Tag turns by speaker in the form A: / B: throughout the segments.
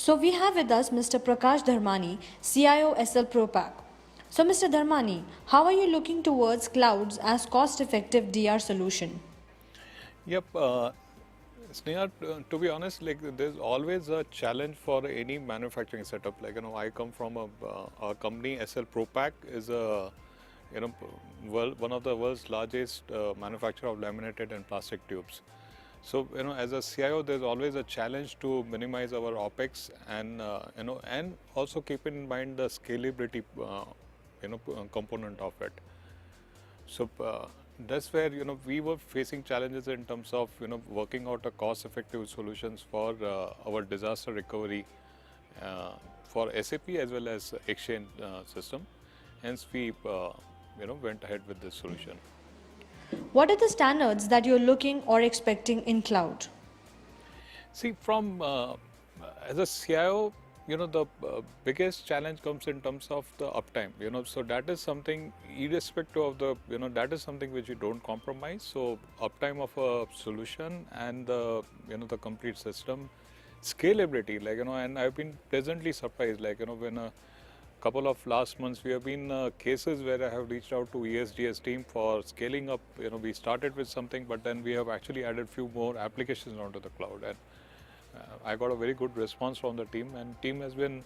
A: So we have with us Mr. Prakash Dharmani, CIO SL ProPack. So Mr. Dharmani, how are you looking towards clouds as cost-effective DR solution?
B: Yep, Sneha, to be honest, like there's always a challenge for any manufacturing setup. Like, I come from a company, SL ProPack is a, one of the world's largest manufacturer of laminated and plastic tubes. So, as a CIO, there's always a challenge to minimize our OPEX and, and also keep in mind the scalability, component of it. So that's where we were facing challenges in terms of working out a cost-effective solutions for our disaster recovery for SAP as well as Exchange system. Hence, we went ahead with this solution.
A: What are the standards that you're looking or expecting in cloud?
B: See, from as a CIO, the biggest challenge comes in terms of the uptime. So that is something, irrespective of the, that is something which you don't compromise. So uptime of a solution and the, the complete system, scalability, like and I've been pleasantly surprised, like when a couple of last months we have been cases where I have reached out to ESDS team for scaling up. We started with something, but then we have actually added few more applications onto the cloud, and I got a very good response from the team, and team has been,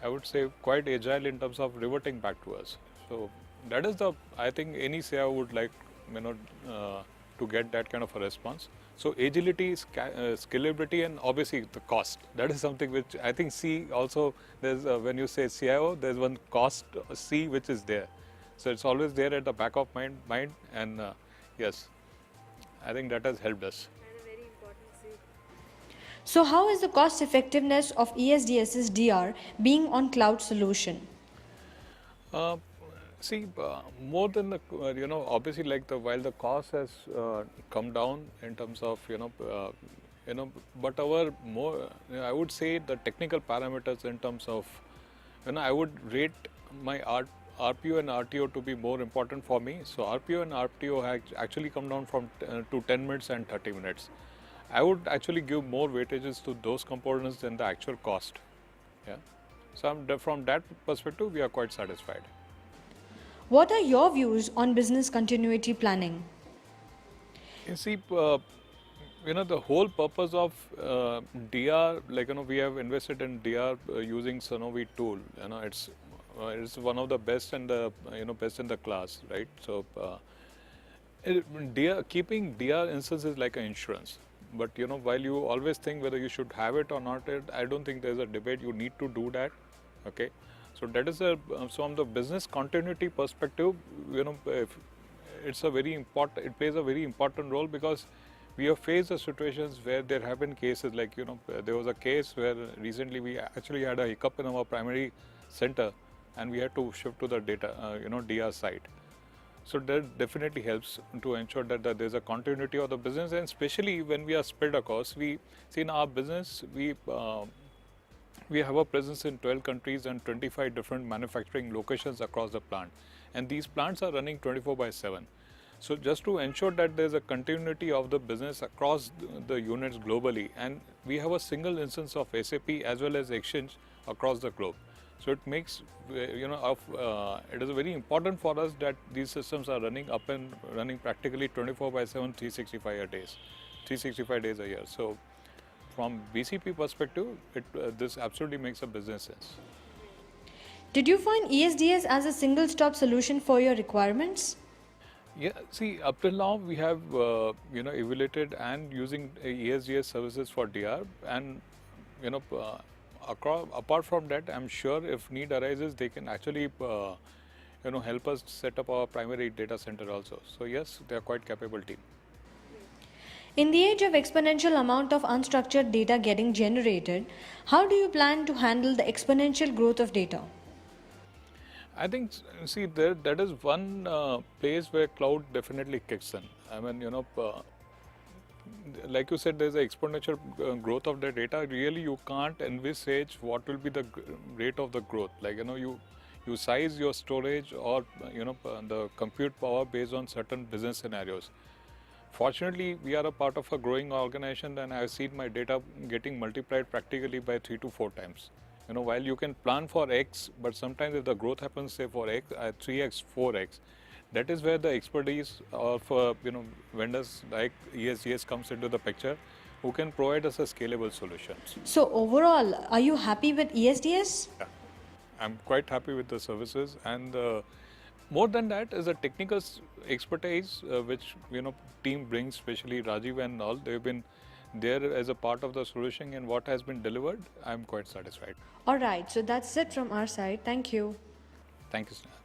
B: I would say, quite agile in terms of reverting back to us. So that is the, I think any CIO would like, to get that kind of a response. So agility, scalability, and obviously the cost. That is something which I think C also, there's when you say CIO, there's one cost C which is there. So it's always there at the back of mind, and yes, I think that has helped us.
A: So how is the cost effectiveness of ESDS's DR being on cloud solution?
B: Uh, See, more than the, obviously, like while the cost has come down in terms of, but our more, I would say the technical parameters in terms of, I would rate my RPO and RTO to be more important for me. So RPO and RTO have actually come down from to 10 minutes and 30 minutes. I would actually give more weightages to those components than the actual cost. Yeah. So from that perspective, we are quite satisfied.
A: What are your views on business continuity planning?
B: You see, the whole purpose of DR, like, we have invested in DR using Sonovi tool. It's one of the best and the, best in the class, right? So, DR, keeping DR instance is like an insurance. But, while you always think whether you should have it or not, I don't think there's a debate. You need to do that, okay? So that is a, so from the business continuity perspective, if it's a very important, it plays a very important role, because we have faced the situations where there have been cases like, there was a case where recently we actually had a hiccup in our primary center and we had to shift to the data, DR site. So that definitely helps to ensure that there's a continuity of the business, and especially when we are spread across. We see in our business, we have a presence in 12 countries and 25 different manufacturing locations across the plant. And these plants are running 24/7. So just to ensure that there's a continuity of the business across the units globally, and we have a single instance of SAP as well as Exchange across the globe. So it makes, it is very important for us that these systems are running up and running practically 24/7, 365 days, 365 days a year. So from BCP perspective, this absolutely makes a business sense.
A: Did you find ESDS as a single stop solution for your requirements?
B: Yeah, see, up till now we have evaluated and using ESDS services for DR, and apart from that, I'm sure if need arises, they can actually help us set up our primary data center also. So yes, they are quite capable team.
A: In the age of exponential amount of unstructured data getting generated, how do you plan to handle the exponential growth of data?
B: I think, see, that is one place where cloud definitely kicks in. I mean, like you said, there's an exponential growth of the data. Really, you can't envisage what will be the rate of the growth. Like, you size your storage or, the compute power based on certain business scenarios. Fortunately, we are a part of a growing organization, and I've seen my data getting multiplied practically by 3 to 4 times. You know, while you can plan for X, but sometimes if the growth happens, say for X, 3X, 4X, that is where the expertise of vendors like ESGS comes into the picture, who can provide us a scalable solutions.
A: So, overall, are you happy with ESDS?
B: Yeah. I'm quite happy with the services, and more than that is the technical expertise which team brings, especially Rajiv and all. They've been there as a part of the solution, and what has been delivered, I'm quite satisfied.
A: Alright, so that's it from our side. Thank you.
B: Thank you, Sneha.